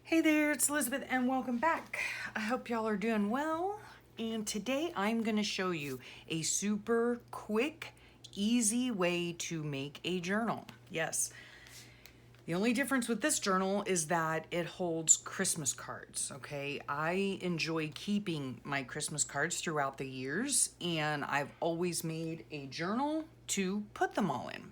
Hey there, it's Elizabeth and welcome back. I hope y'all are doing well. And today I'm going to show you a super quick, easy way to make a journal. Yes, the only difference with this journal is that it holds Christmas cards, okay? I enjoy keeping my Christmas cards throughout the years, and I've always made a journal to put them all in.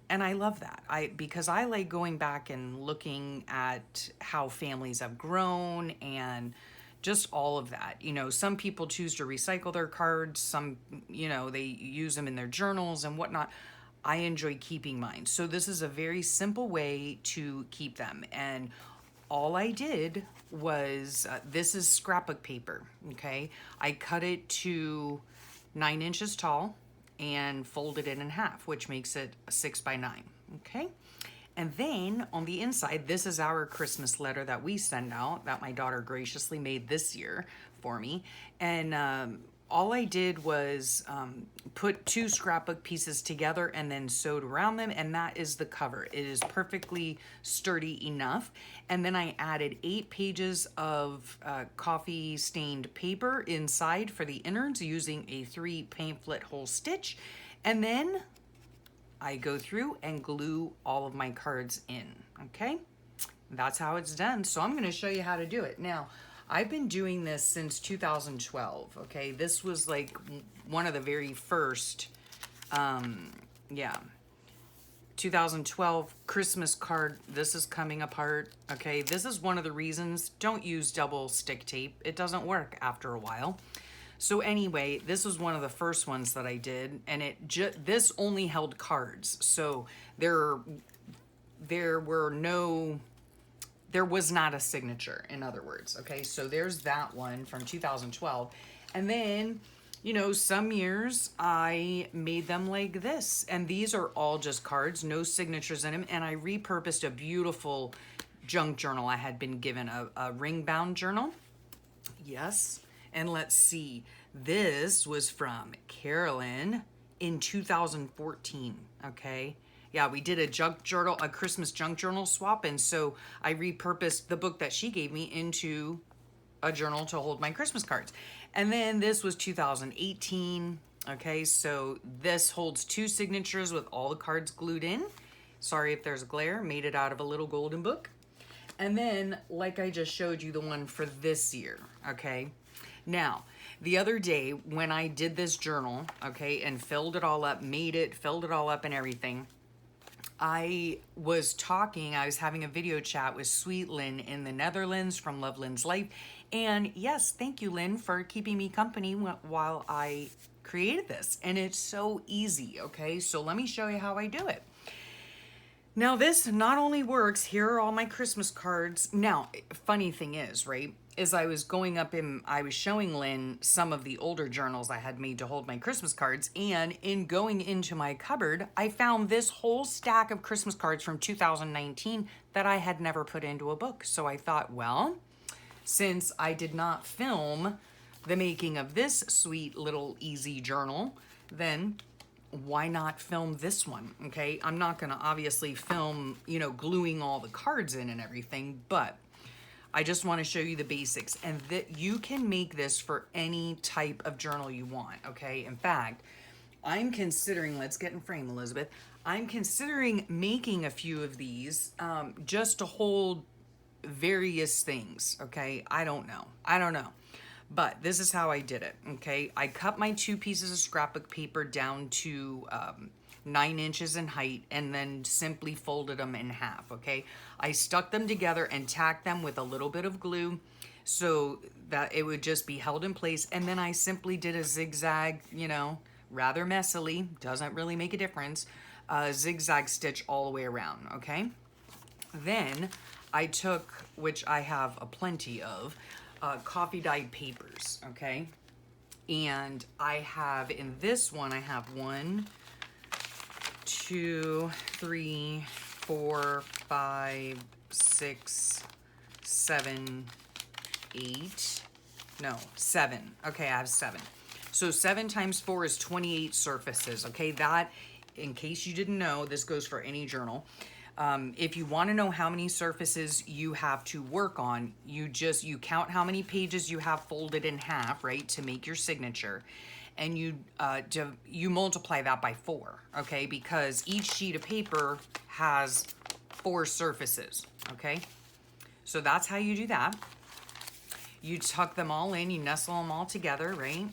And I love that. Because I like going back and looking at how families have grown and just all of that. You know, some people choose to recycle their cards, some, they use them in their journals and whatnot. I enjoy keeping mine. So this is a very simple way to keep them. And all I did was, this is scrapbook paper, okay? I cut it to 9 inches tall and folded it in half, which makes it a 6x9, okay? And then on the inside, this is our Christmas letter that we send out that my daughter graciously made this year for me. And all I did was put 2 scrapbook pieces together and then sewed around them, and that is the cover. It is perfectly sturdy enough. And then I added 8 pages of coffee stained paper inside for the innards using a 3 pamphlet hole stitch. And then I go through and glue all of my cards in, okay? That's how it's done. So I'm gonna show you how to do it. Now, I've been doing this since 2012, okay? This was like one of the very first, 2012 Christmas card. This is coming apart, okay? This is one of the reasons, don't use double stick tape. It doesn't work after a while. So anyway, this was one of the first ones that I did, and this only held cards. So there was not a signature, in other words, okay? So there's that one from 2012. And then, some years I made them like this. And these are all just cards, no signatures in them. And I repurposed a beautiful junk journal. I had been given a ring-bound journal. Yes. And let's see, this was from Carolyn in 2014, okay? Yeah, we did a Christmas junk journal swap, and so I repurposed the book that she gave me into a journal to hold my Christmas cards. And then this was 2018, okay? So this holds 2 signatures with all the cards glued in. Sorry if there's glare, made it out of a little golden book. And then, like I just showed you, the one for this year, okay? Now, the other day when I did this journal, okay, and filled it all up and everything, I was having a video chat with Sweet Lynn in the Netherlands from Love Lynn's Life. And yes, thank you, Lynn, for keeping me company while I created this. And it's so easy, okay? So let me show you how I do it. Now, this not only works, here are all my Christmas cards. Now, funny thing is, right, is I was showing Lynn some of the older journals I had made to hold my Christmas cards, and in going into my cupboard, I found this whole stack of Christmas cards from 2019 that I had never put into a book. So I thought, well, since I did not film the making of this sweet little easy journal, then why not film this one, okay? I'm not gonna obviously film, gluing all the cards in and everything, but I just wanna show you the basics, and that you can make this for any type of journal you want, okay? In fact, I'm considering, let's get in frame, Elizabeth. I'm considering making a few of these just to hold various things, okay? I don't know. But this is how I did it, okay? I cut my 2 pieces of scrapbook paper down to 9 inches in height and then simply folded them in half, okay? I stuck them together and tacked them with a little bit of glue so that it would just be held in place. And then I simply did a zigzag, rather messily, doesn't really make a difference, zigzag stitch all the way around, okay? Then I took, which I have a plenty of, coffee dyed papers, okay? And I have, in this one, I have 1, 2, 3, 4, 5, 6, 7, 8, no, 7. Okay, I have 7. So 7 times 4 is 28 surfaces, okay? That, in case you didn't know, this goes for any journal. If you want to know how many surfaces you have to work on, you count how many pages you have folded in half, right, to make your signature, and you multiply that by 4, okay, because each sheet of paper has 4 surfaces, okay. So that's how you do that. You tuck them all in, you nestle them all together, right?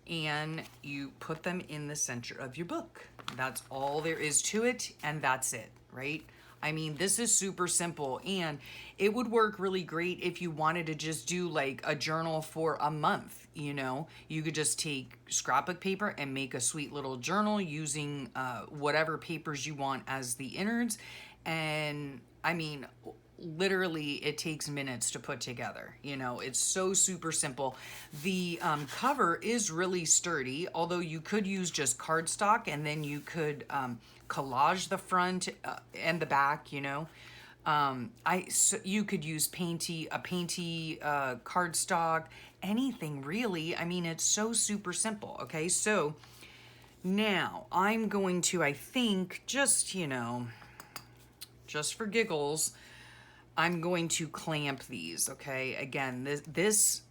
And you put them in the center of your book. That's all there is to it, and that's it, right? I mean, this is super simple, and it would work really great if you wanted to just do like a journal for a month, you know? You could just take scrapbook paper and make a sweet little journal using whatever papers you want as the innards. And I mean, literally it takes minutes to put together, you know. It's so super simple. The cover is really sturdy, although you could use just cardstock, and then you could collage the front and the back, you know. So you could use painty cardstock, anything really. I mean, it's so super simple. Okay, so now I'm going to, I think, just, you know, just for giggles, I'm going to clamp these, okay? Again, this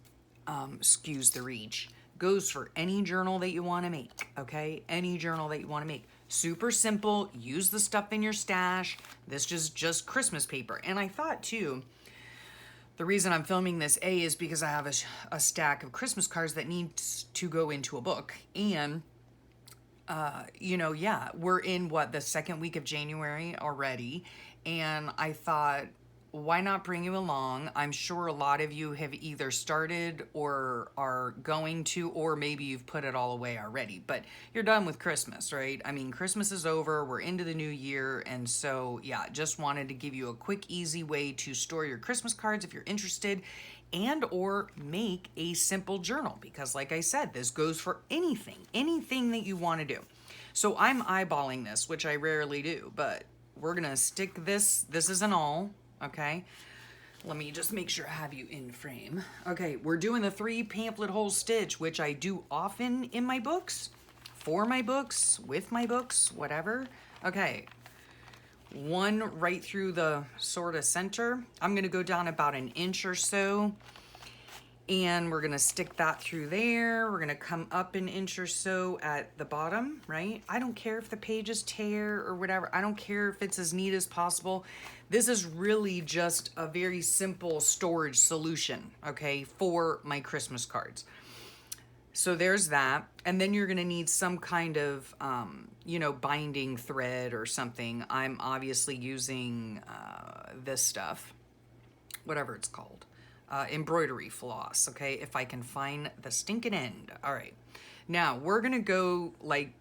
excuse the reach, goes for any journal that you want to make, okay? Any journal that you want to make. Super simple. Use the stuff in your stash. This is just Christmas paper. And I thought, too, the reason I'm filming this, is because I have a stack of Christmas cards that needs to go into a book. And, you know, yeah, we're in, the second week of January already. And I thought, why not bring you along? I'm sure a lot of you have either started or are going to, or maybe you've put it all away already, but you're done with Christmas, right? I mean, Christmas is over, we're into the new year, and so yeah, just wanted to give you a quick, easy way to store your Christmas cards if you're interested, and or make a simple journal, because like I said, this goes for anything that you want to do. So I'm eyeballing this, which I rarely do, but we're gonna stick this isn't all. Okay, let me just make sure I have you in frame. Okay, we're doing the 3 pamphlet hole stitch, which I do often in my books, for my books, with my books, whatever. Okay, 1 right through the sort of center. I'm gonna go down about 1 inch or so, and we're gonna stick that through there. We're gonna come up 1 inch or so at the bottom, right? I don't care if the pages tear or whatever. I don't care if it's as neat as possible. This is really just a very simple storage solution, okay, for my Christmas cards. So there's that. And then you're gonna need some kind of, you know, binding thread or something. I'm obviously using this stuff, whatever it's called. Embroidery floss, okay, if I can find the stinking end. All right, now we're gonna go like,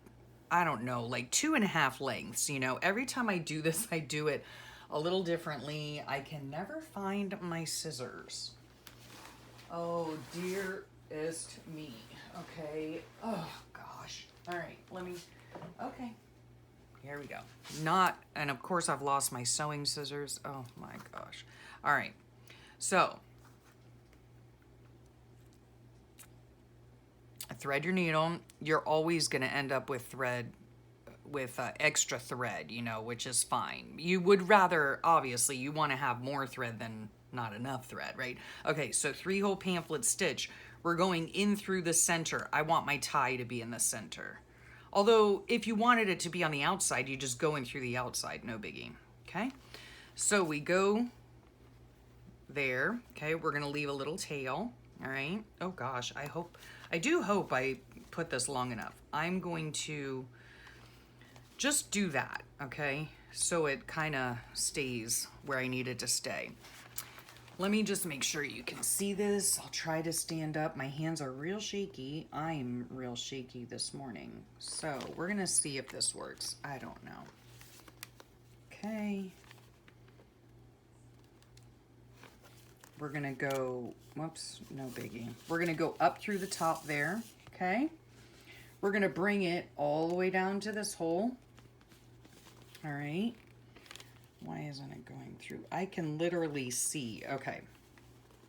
I don't know, like 2.5 lengths, you know. Every time I do this, I do it a little differently. I can never find my scissors. Oh, dearest me. Okay, oh gosh. All right, okay, here we go. And of course I've lost my sewing scissors. Oh my gosh. All right, so thread your needle. You're always going to end up with extra thread, you know, which is fine. You would rather, obviously, you want to have more thread than not enough thread, right? Okay, so 3-hole pamphlet stitch. We're going in through the center. I want my tie to be in the center. Although, if you wanted it to be on the outside, you just go in through the outside, no biggie, okay? So we go there, okay? We're going to leave a little tail, all right? Oh gosh, I do hope I put this long enough. I'm going to just do that, okay? So it kind of stays where I need it to stay. Let me just make sure you can see this. I'll try to stand up. My hands are real shaky. I'm real shaky this morning. So we're gonna see if this works. I don't know. Okay. We're gonna go, whoops, no biggie. We're gonna go up through the top there, okay? We're gonna bring it all the way down to this hole. All right. Why isn't it going through? I can literally see, okay.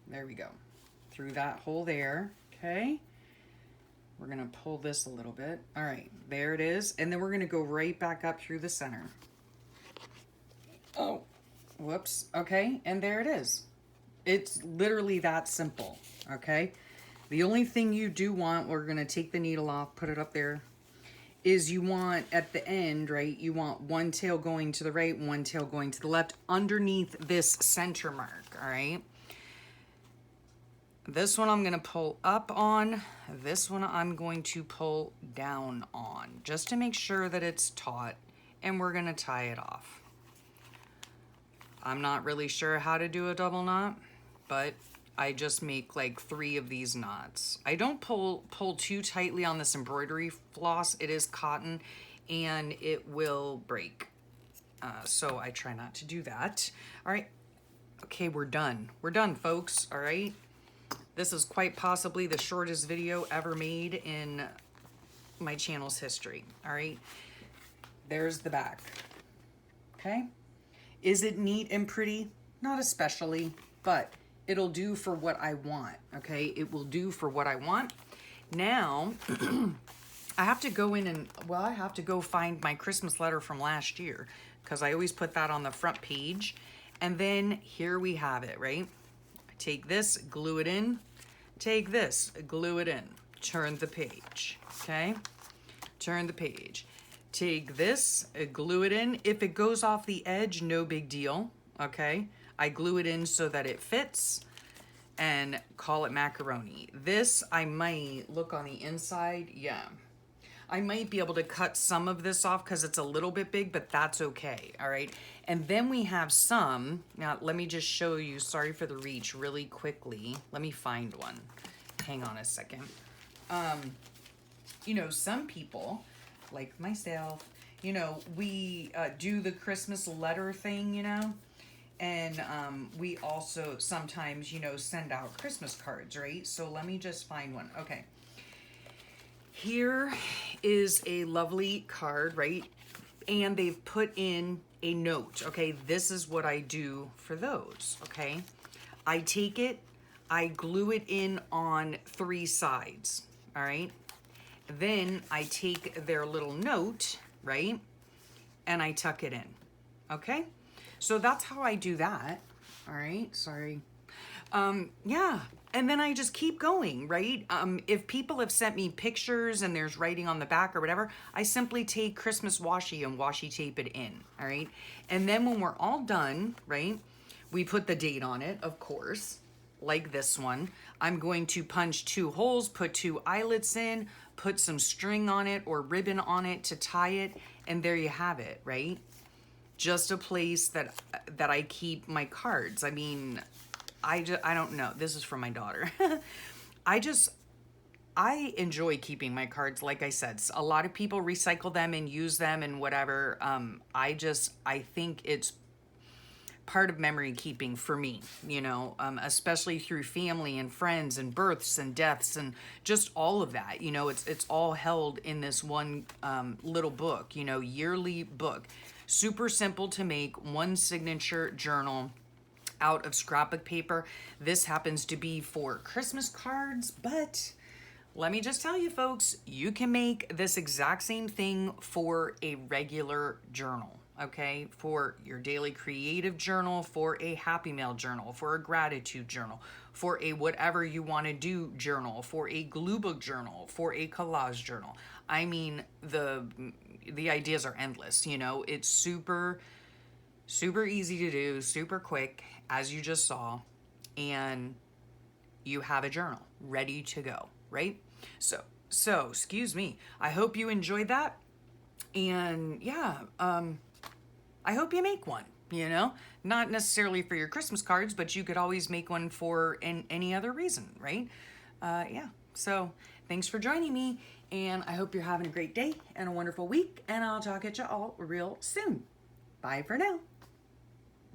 There we go. Through that hole there, okay? We're gonna pull this a little bit. All right, there it is. And then we're gonna go right back up through the center. Oh, whoops. Okay, and there it is. It's literally that simple, okay? The only thing you do want, we're gonna take the needle off, put it up there, is you want at the end, right, you want one tail going to the right, one tail going to the left underneath this center mark, all right? This one I'm gonna pull up on, this one I'm going to pull down on, just to make sure that it's taut, and we're gonna tie it off. I'm not really sure how to do a double knot, but I just make like 3 of these knots. I don't pull too tightly on this embroidery floss. It is cotton and it will break. So I try not to do that. All right. Okay, we're done. We're done, folks. All right. This is quite possibly the shortest video ever made in my channel's history. All right. There's the back. Okay. Is it neat and pretty? Not especially, but it'll do for what I want, okay? It will do for what I want. Now, I have to go in and, well, I have to go find my Christmas letter from last year because I always put that on the front page. And then here we have it, right? Take this, glue it in. Take this, glue it in. Turn the page, okay? Turn the page. Take this, glue it in. If it goes off the edge, no big deal, okay? I glue it in so that it fits and call it macaroni. This, I might look on the inside, yeah. I might be able to cut some of this off because it's a little bit big, but that's okay, all right? And then we have some, now let me just show you, sorry for the reach, really quickly. Let me find one. Hang on a second. You know, some people, like myself, you know, we do the Christmas letter thing, you know, and we also sometimes, you know, send out Christmas cards, right? So let me just find one. Okay. Here is a lovely card, right? And they've put in a note, okay? This is what I do for those, okay? I take it, I glue it in on 3 sides, all right? Then I take their little note, right? And I tuck it in, okay? So that's how I do that, all right? Sorry. Yeah, and then I just keep going, right? If people have sent me pictures and there's writing on the back or whatever, I simply take Christmas washi and washi tape it in, all right? And then when we're all done, right, we put the date on it, of course, like this one. I'm going to punch 2 holes, put 2 eyelets in, put some string on it or ribbon on it to tie it, and there you have it, right? Just a place that I keep my cards. I mean, I don't know. This is from my daughter. I enjoy keeping my cards. Like I said, a lot of people recycle them and use them and whatever. I think it's part of memory keeping for me, you know, especially through family and friends and births and deaths and just all of that, you know, it's all held in this one little book, you know, yearly book. Super simple to make, 1 signature journal out of scrapbook paper. This happens to be for Christmas cards, but let me just tell you folks, you can make this exact same thing for a regular journal, okay? For your daily creative journal, for a happy mail journal, for a gratitude journal, for a whatever you want to do journal, for a glue book journal, for a collage journal. I mean, the ideas are endless, you know? It's super easy to do, super quick, as you just saw, and you have a journal ready to go, right? So excuse me. I hope you enjoyed that. And yeah, I hope you make one, you know, not necessarily for your Christmas cards, but you could always make one for any other reason, right? Yeah. So thanks for joining me, and I hope you're having a great day and a wonderful week, and I'll talk at you all real soon. Bye for now.